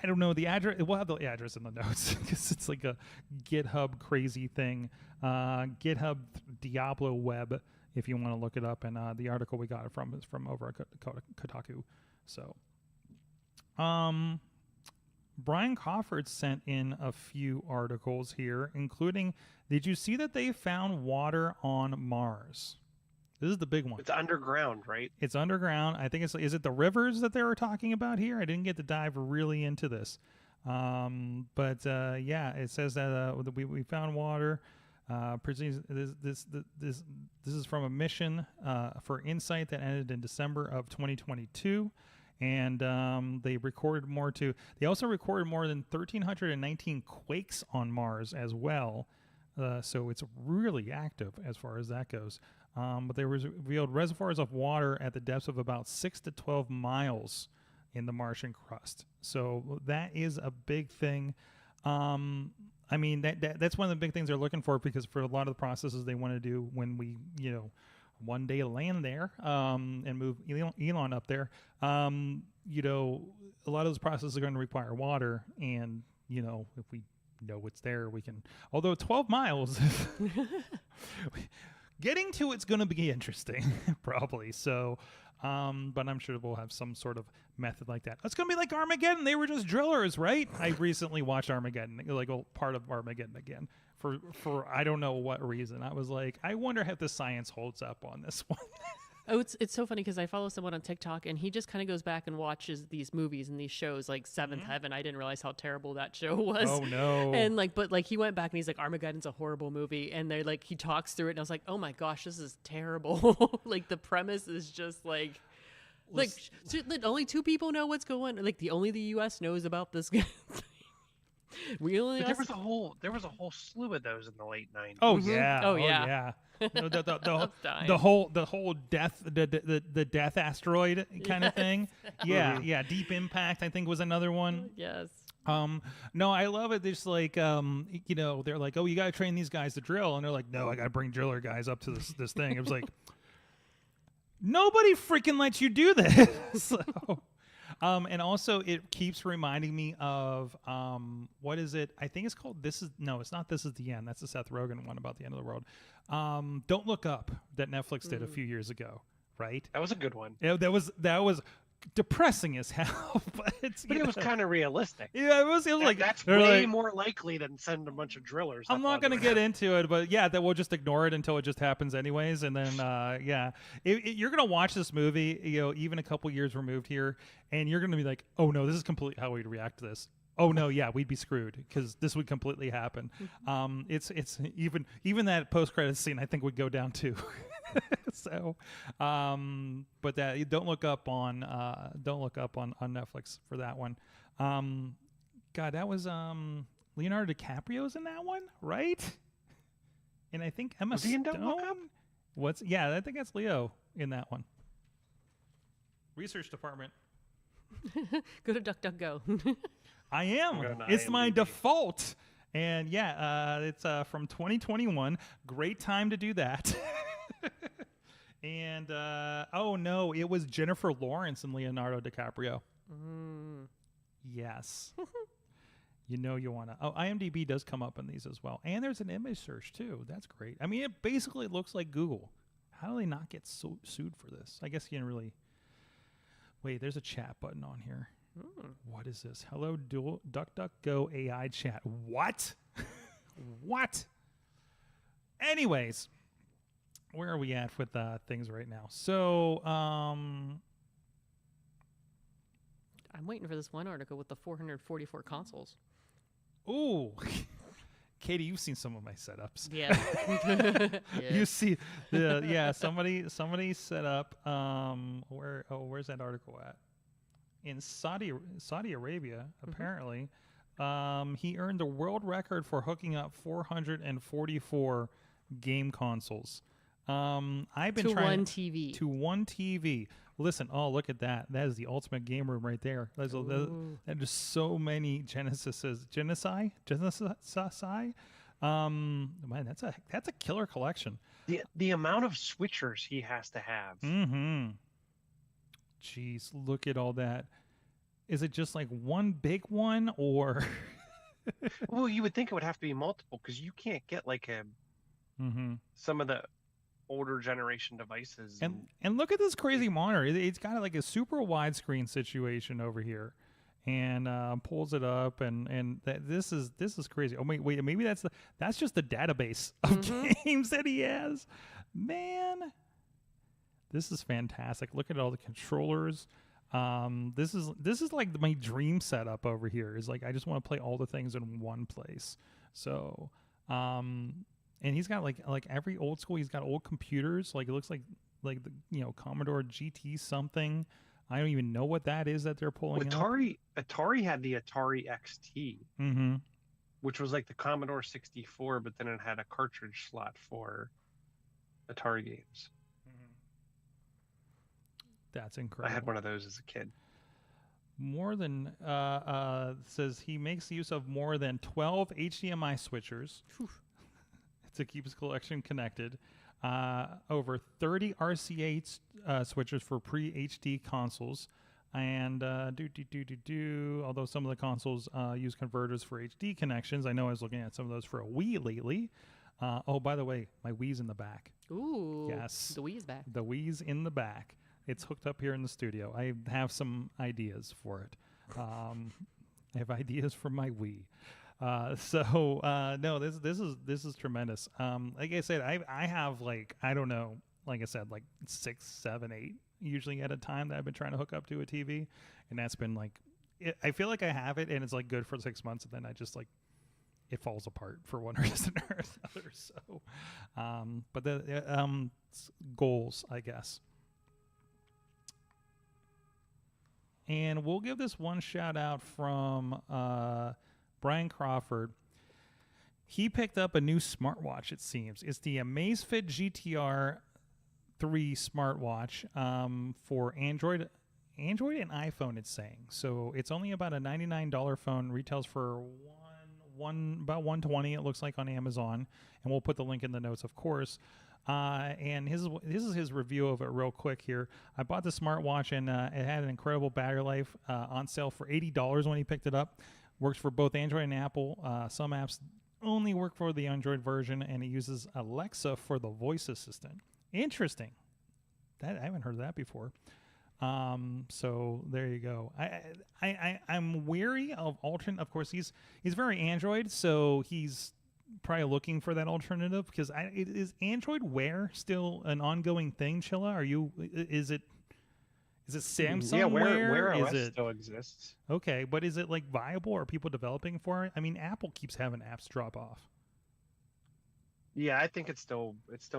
I don't know the address. We'll have the address in the notes because it's like a GitHub crazy thing. GitHub Diablo Web, if you want to look it up. And the article we got it from is from over at Kotaku. So, Brian Crawford sent in a few articles here, including, did you see that they found water on Mars? This is the big one.
It's underground, right?
It's underground. I think is it the rivers that they were talking about here? I didn't get to dive really into this. But yeah, it says that we found water. This is from a mission for InSight that ended in December of 2022. And they recorded they also recorded more than 1,319 quakes on Mars as well. So it's really active as far as that goes. But they revealed reservoirs of water at the depths of about 6 to 12 miles in the Martian crust. So that is a big thing. I mean, that's one of the big things they're looking for, because for a lot of the processes they want to do when we, one day land there and move Elon up there, a lot of those processes are going to require water. And, if we know what's there, we can, although 12 miles... Getting to it's going to be interesting, probably. So, but I'm sure we'll have some sort of method like that. It's going to be like Armageddon. They were just drillers, right? I recently watched Armageddon, part of Armageddon again, for I don't know what reason. I was like, I wonder if the science holds up on this one.
Oh, it's so funny because I follow someone on TikTok and he just kind of goes back and watches these movies and these shows like Seventh Heaven. I didn't realize how terrible that show was.
Oh no!
And but he went back and he's like, Armageddon's a horrible movie, and they're like, he talks through it and I was like, oh my gosh, this is terrible. Like the premise is just like only 2 people know what's going. Only the U.S. knows about this guy.
There was a whole slew of those in the late 90s.
Oh yeah.
Oh yeah.
No, the whole death the death asteroid kind of thing. Yeah. Deep Impact, I think, was another one.
Yes.
No, I love it. There's they're like, oh, you got to train these guys to drill, and they're like, no, I got to bring driller guys up to this thing. It was like, nobody freaking lets you do this. So. And also it keeps reminding me of what is it? I think it's called it's not This Is the End. That's the Seth Rogen one about the end of the world. Don't Look Up, that Netflix did a few years ago, right?
That was a good one.
Yeah, that was depressing as hell, but
it was kind of realistic.
Yeah, it was like
that's way more likely than send a bunch of drillers.
I'm not going to get into it, but yeah, that we'll just ignore it until it just happens anyways, and then you're going to watch this movie, even a couple years removed here, and you're going to be like, oh no, this is completely how we'd react to this. Oh no, yeah, we'd be screwed because this would completely happen. It's even that post-credits scene I think would go down too. So, but that Don't Look Up on Netflix for that one. God, that was Leonardo DiCaprio's in that one, right? And I think Emma Stone. I think that's Leo in that one. Research department.
Go to DuckDuckGo.
I am. It's my default. And yeah, it's from 2021. Great time to do that. And oh no, it was Jennifer Lawrence and Leonardo DiCaprio. Yes. You want to. Oh, IMDb does come up in these as well. And there's an image search too. That's great. I mean, it basically looks like Google. How do they not get sued for this? I guess you didn't really Wait, there's a chat button on here.
Hmm.
What is this? Hello, DuckDuckGo AI chat. What? What? Anyways, where are we at with things right now? So,
I'm waiting for this one article with the 444 consoles.
ooh, Katie, you've seen some of my setups.
Yeah.
You see, somebody set up. Where's that article at? In Saudi Arabia, apparently, he earned the world record for hooking up 444 game consoles. I've been
to
trying
one TV.
to one TV. Listen, oh look at that! That is the ultimate game room right there. There's so many Genesis. Man, that's a killer collection.
The amount of switchers he has to have.
Mm-hmm. Jeez, look at all that. Is it just like one big one, or?
Well, you would think it would have to be multiple because you can't get like some of the older generation devices.
And look at this crazy monitor. It's got like a super widescreen situation over here, and pulls it up, and this is crazy. Oh wait, maybe that's just the database of games that he has. Man, this is fantastic. Look at all the controllers. This is like my dream setup over here. Is like I just want to play all the things in one place. So, and he's got like every old school. He's got old computers. Like it looks like the Commodore GT something. I don't even know what that is that they're pulling.
Atari had the Atari XT, which was like the Commodore 64, but then it had a cartridge slot for Atari games.
That's incredible.
I had one of those as a kid.
More than says he makes use of more than 12 HDMI switchers to keep his collection connected. Over 30 RCA switchers for pre-HD consoles, and although some of the consoles use converters for HD connections, I know I was looking at some of those for a Wii lately. Oh, by the way, my Wii's in the back.
Ooh.
Yes.
The Wii's back.
The Wii's in the back. It's hooked up here in the studio. I have some ideas for it. I have ideas for my Wii. No, this is tremendous. Like I said, I have like, I don't know, like I said, like 6, 7, 8 usually at a time that I've been trying to hook up to a TV, and that's been like, I feel like I have it and it's like good for 6 months, and then I just like, it falls apart for one reason or another. So, but the goals, I guess. And we'll give this one shout out from Brian Crawford. He picked up a new smartwatch, it seems. It's the Amazfit GTR 3 smartwatch for Android and iPhone, it's saying. So it's only about a $99 phone, retails for about $120, it looks like, on Amazon. And we'll put the link in the notes, of course. And this is his review of it real quick here. I bought the smartwatch, and it had an incredible battery life, on sale for $80 when he picked it up. Works for both Android and Apple. Some apps only work for the Android version, and it uses Alexa for the voice assistant. Interesting. I haven't heard of that before. So there you go. I'm weary of alternate. Of course, he's very Android, so he's probably looking for that alternative, because is Android Wear still an ongoing thing, Chilla? Is it Samsung?
Yeah,
Wear
OS still exists.
Okay, but is it like viable? Are people developing for it? I mean, Apple keeps having apps drop off.
Yeah, I think it's still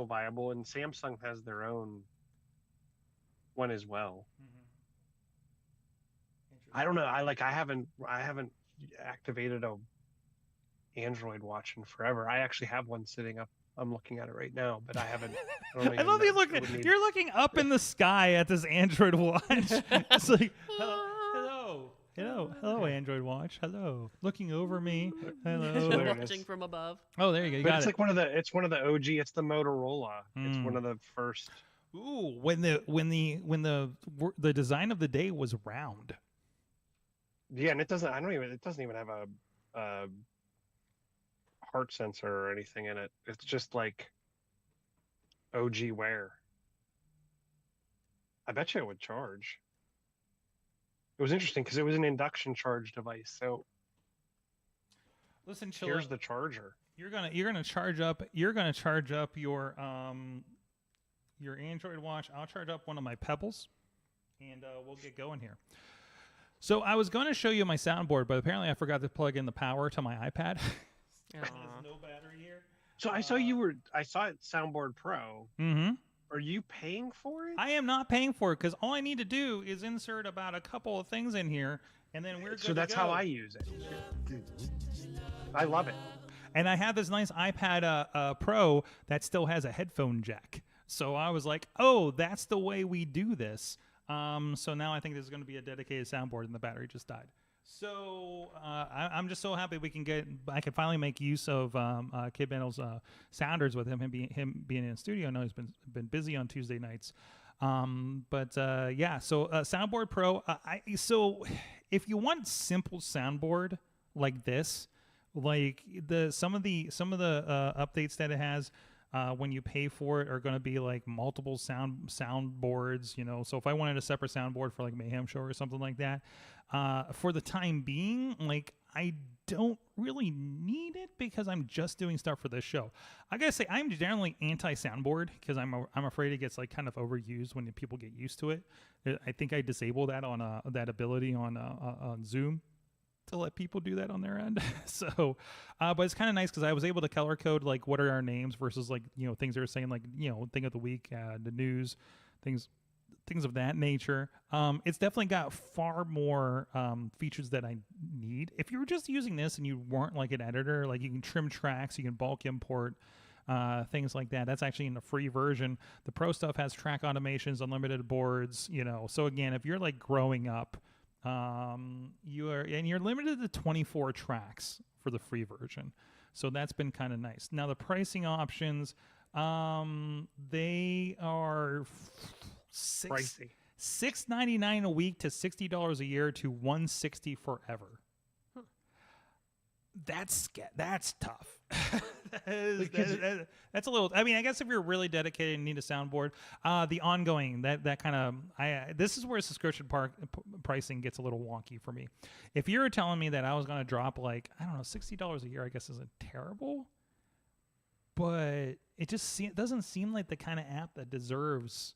viable, and Samsung has their own one as well. I don't know. I haven't activated a Android watch in forever. I actually have one sitting up. I'm looking at it right now, but I haven't.
I love you looking. You're looking up in the sky at this Android watch. It's like, hello, Android watch. Hello, looking over me. Hello,
watching from above.
Oh, there you go. You
but
got
it's
it.
like one of the OG. It's the Motorola. It's one of the first.
Ooh, when the design of the day was round.
Yeah, and it doesn't even have a heart sensor or anything in it. It's just like OG Wear. I bet you it would charge. was interesting because it was an induction charge device. So
Listen, Chilla,
here's the charger.
you're gonna charge up your Android watch. I'll charge up one of my Pebbles, and we'll get going here. So I was going to show you my soundboard, but apparently I forgot to plug in the power to my iPad. There's no battery here.
So I saw it Soundboard Pro.
Mm-hmm.
Are you paying for it?
I am not paying for it because all I need to do is insert about a couple of things in here, and then we're good
So that's
to go.
how I use it. I love it.
And I have this nice iPad Pro that still has a headphone jack. So I was like, oh, that's the way we do this. So now I think there's going to be a dedicated soundboard, and the battery just died. So I'm just so happy I can finally make use of Kid Bendel's sounders with him being in the studio. I know he's been busy on Tuesday nights. Yeah, so Soundboard Pro. So if you want simple soundboard like this, like some of the updates that it has, when you pay for it, are going to be like multiple soundboards, you know. So if I wanted a separate soundboard for like Mayhem Show or something like that, for the time being, like I don't really need it because I'm just doing stuff for this show. I gotta say, I'm generally anti-soundboard because I'm afraid it gets like kind of overused when people get used to it. I think I disable that on that ability on Zoom to let people do that on their end. So, but it's kind of nice because I was able to color code like what are our names versus like, you know, things that are saying like, you know, thing of the week, the news, things of that nature. It's definitely got far more features that I need. If you were just using this and you weren't like an editor, like you can trim tracks, you can bulk import, things like that. That's actually in the free version. The pro stuff has track automations, unlimited boards, you know. So again, if you're like growing up, you're limited to 24 tracks for the free version. So that's been kind of nice. Now the pricing options, they are
Pricey.
$6.99 a week to $60 a year to $160 forever. That's tough. That's a little. I mean, I guess if you're really dedicated and need a soundboard, the ongoing that kind of this is where subscription pricing gets a little wonky for me. If you're telling me that I was going to drop like I don't know $60 a year, I guess isn't terrible, but it just doesn't seem like the kind of app that deserves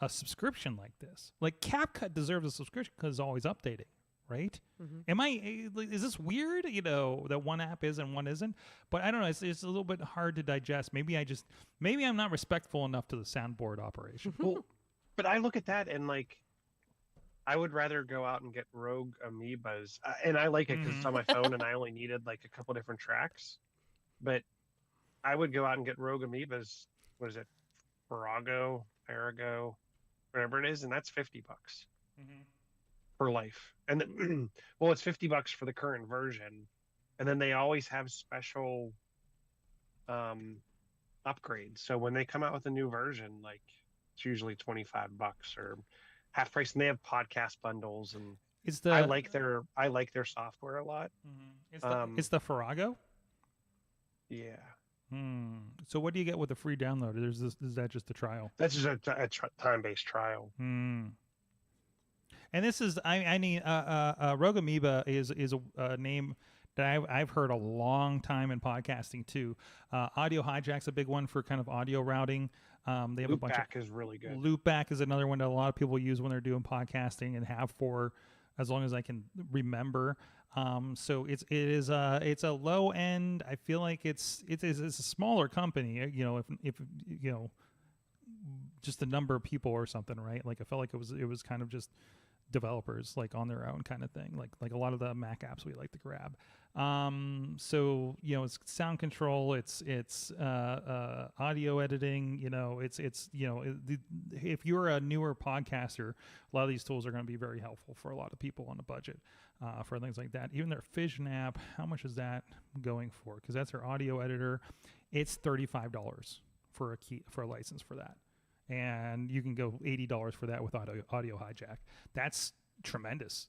a subscription like this. Like CapCut deserves a subscription because it's always updating. Right? Mm-hmm. Is this weird, you know, that one app is and one isn't? But I don't know. It's a little bit hard to digest. Maybe I'm not respectful enough to the soundboard operation.
Well, but I look at that and like, I would rather go out and get Rogue Amoebas. And I like it because it's on my phone and I only needed like a couple different tracks. But I would go out and get Rogue Amoebas. What is it? Farrago, whatever it is. And that's $50. Mm-hmm. For life. And then, well, it's $50 for the current version, and then they always have special upgrades. So when they come out with a new version, like it's usually $25 or half price, and they have podcast bundles. And I like their software a lot.
Mm-hmm. It's the Farrago.
Yeah.
So what do you get with the free download? Is that just a trial?
That's just a time-based trial.
And this is I need Rogue Amoeba is a name that I've heard a long time in podcasting too. Audio Hijack's a big one for kind of audio routing. They have a bunch of
Loopback is really good.
Loopback is another one that a lot of people use when they're doing podcasting and have for as long as I can remember. So it's a low end. I feel like it's a smaller company. You know, if you know just the number of people or something, right? Like I felt like it was kind of just developers like on their own kind of thing, like a lot of the Mac apps we like to grab. So you know, it's sound control, it's audio editing. You know, it's you know, if you're a newer podcaster, a lot of these tools are going to be very helpful for a lot of people on a budget for things like that. Even their Fission app, how much is that going for? Because that's their audio editor. It's $35 for a license for that. And you can go $80 for that with audio hijack. That's tremendous.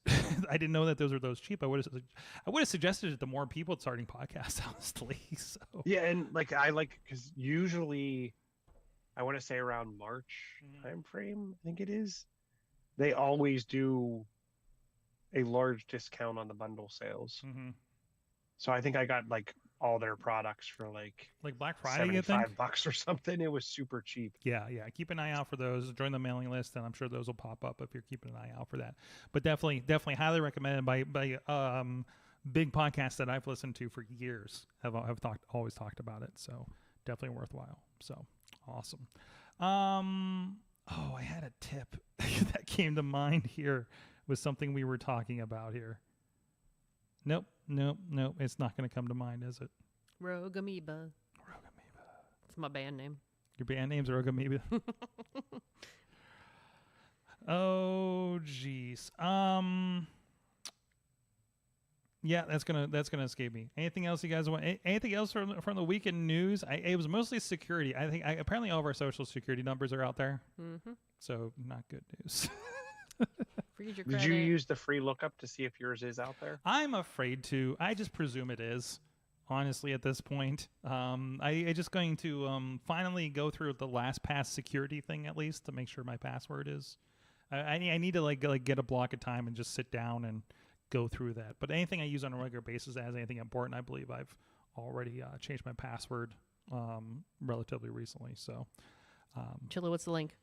I didn't know that those are those cheap. I would have suggested it to more people starting podcasts, honestly. So
yeah, and because usually I want to say around March time frame, I think it is they always do a large discount on the bundle sales.
Mm-hmm.
So I think I got like all their products for like
Black Friday, you think?
$75 or something. It was super cheap.
Yeah. Keep an eye out for those. Join the mailing list, and I'm sure those will pop up if you're keeping an eye out for that. But definitely highly recommended by big podcasts that I've listened to for years. Have always talked about it. So definitely worthwhile. So awesome. I had a tip that came to mind here with something we were talking about here. Nope. It's not going to come to mind, is it?
Rogue Amoeba. It's my band name.
Your band name's Rogue Amoeba. Oh, jeez. Yeah, that's gonna escape me. Anything else you guys want? Anything else from the weekend news? It was mostly security. I think apparently all of our social security numbers are out there.
Mm-hmm.
So not good news.
Freeze your
Did
credit.
you use the free lookup to see if yours is out there?
I'm afraid to. I just presume it is. Honestly, at this point, I just going to finally go through the LastPass security thing at least to make sure my password is. I need to like get a block of time and just sit down and go through that. But anything I use on a regular basis that has anything important, I believe I've already changed my password relatively recently. So,
Chilla, what's the link?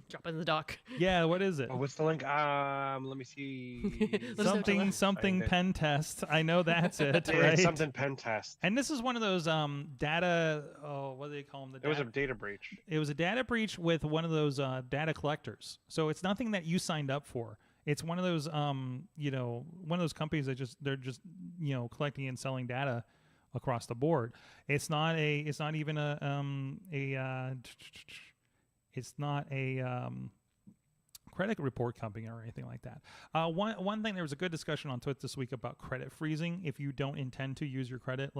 Drop it in the doc.
yeah, what is it?
Oh, what's the link? Let me see.
something pen test. I know that's it,
Yeah,
right?
it's something pen test.
And this is one of those data. Oh, what do they call them?
It was a data breach.
It was a data breach with one of those data collectors. So it's nothing that you signed up for. It's one of those one of those companies that they're just collecting and selling data across the board. It's not even it's not a credit report company or anything like that. One thing, there was a good discussion on Twitter this week about credit freezing. If you don't intend to use your credit,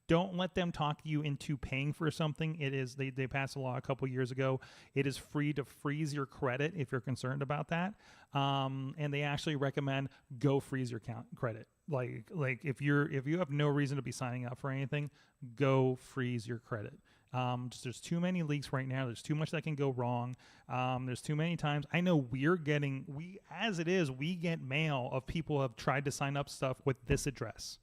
don't let them talk you into paying for something. It is they passed a law a couple years ago. It is free to freeze your credit if you're concerned about that. And they actually recommend go freeze your credit. Like if you have no reason to be signing up for anything, go freeze your credit. There's too many leaks right now. There's too much that can go wrong. There's too many times. I know we get mail of people who have tried to sign up stuff with this address.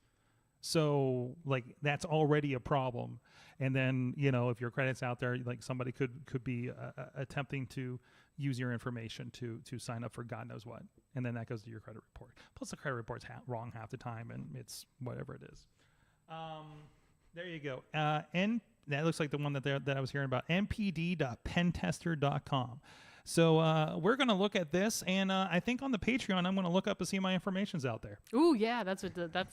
So that's already a problem. And then, if your credit's out there, somebody could be attempting to use your information to sign up for God knows what. And then that goes to your credit report. Plus the credit report's wrong half the time, and it's whatever it is. There you go. And that looks like the one that I was hearing about, npd.pentester.com. So we're going to look at this, and I think on the Patreon, I'm going to look up and see my information's out there.
Ooh, yeah,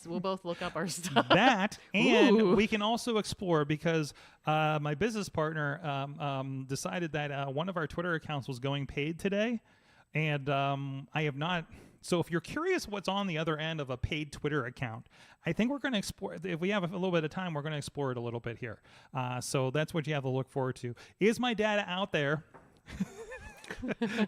we'll both look up our stuff.
That, and
Ooh.
we can also explore, because my business partner decided that one of our Twitter accounts was going paid today, and I have not. So if you're curious what's on the other end of a paid Twitter account, I think we're going to explore. If we have a little bit of time, we're going to explore it a little bit here. So that's what you have to look forward to. Is my data out there?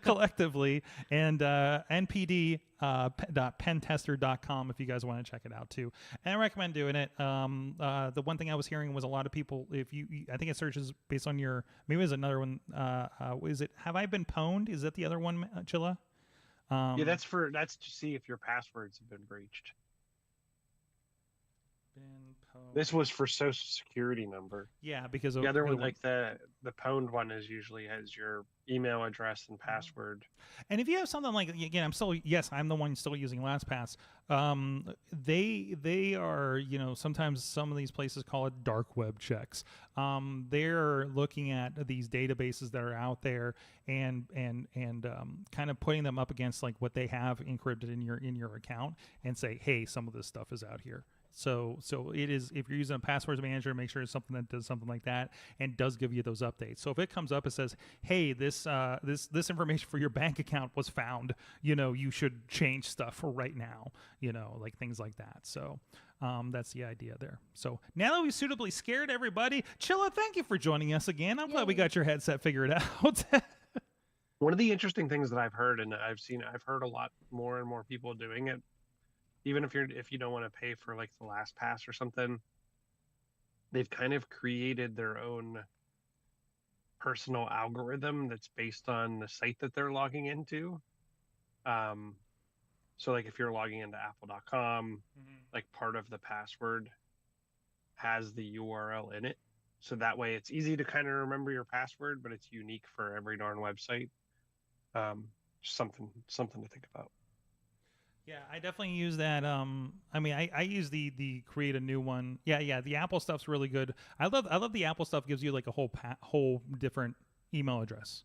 Collectively, and npd.pentester.com if you guys want to check it out too. And I recommend doing it. The one thing I was hearing was a lot of people, I think it searches based on your, maybe there's another one. Is it Have I Been Pwned? Is that the other one, Chilla?
Yeah, that's to see if your passwords have been breached. This was for Social Security number.
Yeah, because
the other one, the pwned one, usually has your email address and password.
And if you have something like, again, I'm the one still using LastPass. They are, sometimes some of these places call it dark web checks. They're looking at these databases that are out there and kind of putting them up against what they have encrypted in your account and say, hey, some of this stuff is out here. So it is, if you're using a passwords manager, make sure it's something that does something like that and does give you those updates. So if it comes up and says, hey, this information for your bank account was found, you should change stuff for right now, things like that. So that's the idea there. So now that we've suitably scared everybody, Chilla, thank you for joining us again. I'm glad we got your headset figured out.
One of the interesting things that I've heard, and I've heard a lot more and more people doing it, even if you don't want to pay for the LastPass or something, they've kind of created their own personal algorithm that's based on the site that they're logging into. So like if you're logging into apple.com, like part of the password has the URL in it. So that way it's easy to kind of remember your password, but it's unique for every darn website. Something to think about.
Yeah, I definitely use that. I mean, I use the create a new one. Yeah. The Apple stuff's really good. I love the Apple stuff. Gives you like a whole different email address.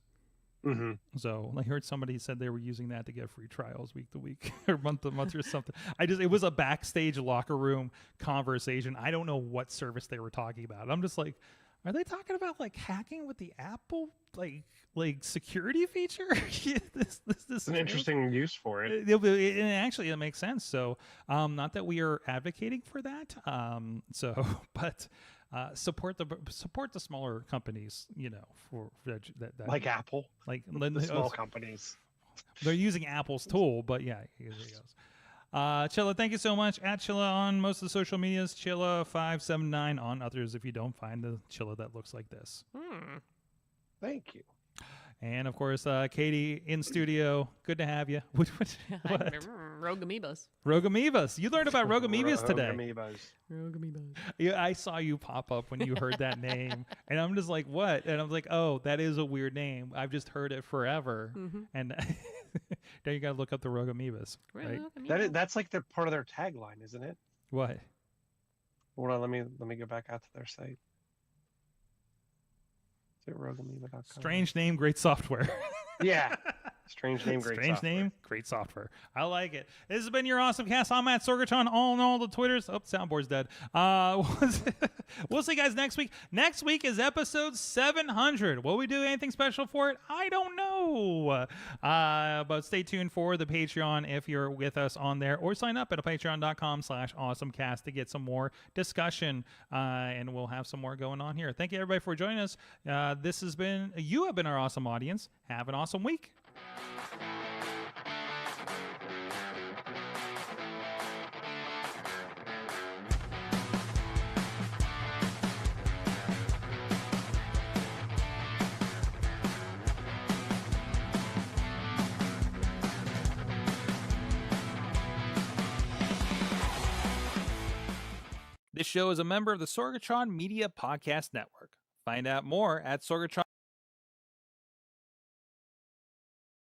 Mm-hmm.
So I heard somebody said they were using that to get free trials week to week or month to month or something. It was a backstage locker room conversation. I don't know what service they were talking about. I'm just like, are they talking about like hacking with the Apple like security feature? this
It's an interesting use for it.
Actually, it makes sense. So, not that we are advocating for that. But support the smaller companies. You know, for that
Like Apple,
like
the small companies.
They're using Apple's tool, but yeah, here it goes. Chilla, thank you so much. At Chilla on most of the social medias, Chilla579 on others if you don't find the Chilla that looks like this.
Thank you.
And of course, Katie in studio. Good to have you. What?
Rogue Amoebas.
Rogue Amoebas. You learned about Rogue Amoebas today.
Rogue Amoebas.
Yeah, I saw you pop up when you heard that name, and I'm just like, what? And I'm like, oh, that is a weird name. I've just heard it forever, and now you got to look up the Rogue Amoebas, right?
That's like the part of their tagline, isn't it?
What?
Hold on, let me go back out to their site. Is it rogueamoeba.com?
Strange name, great software.
Yeah. Strange name, great
Strange
software.
name, great software. I like it. This has been your AwesomeCast. I'm Matt Sorgatron on all the Twitters. Oh, soundboard's dead. We'll see you guys next week. Next week is episode 700. Will we do anything special for it? I don't know. But stay tuned for the Patreon if you're with us on there, or sign up at patreon.com/awesomecast to get some more discussion, and we'll have some more going on here. Thank you, everybody, for joining us. You have been our awesome audience. Have an awesome week. This show is a member of the Sorgatron Media Podcast Network. Find out more at Sorgatron.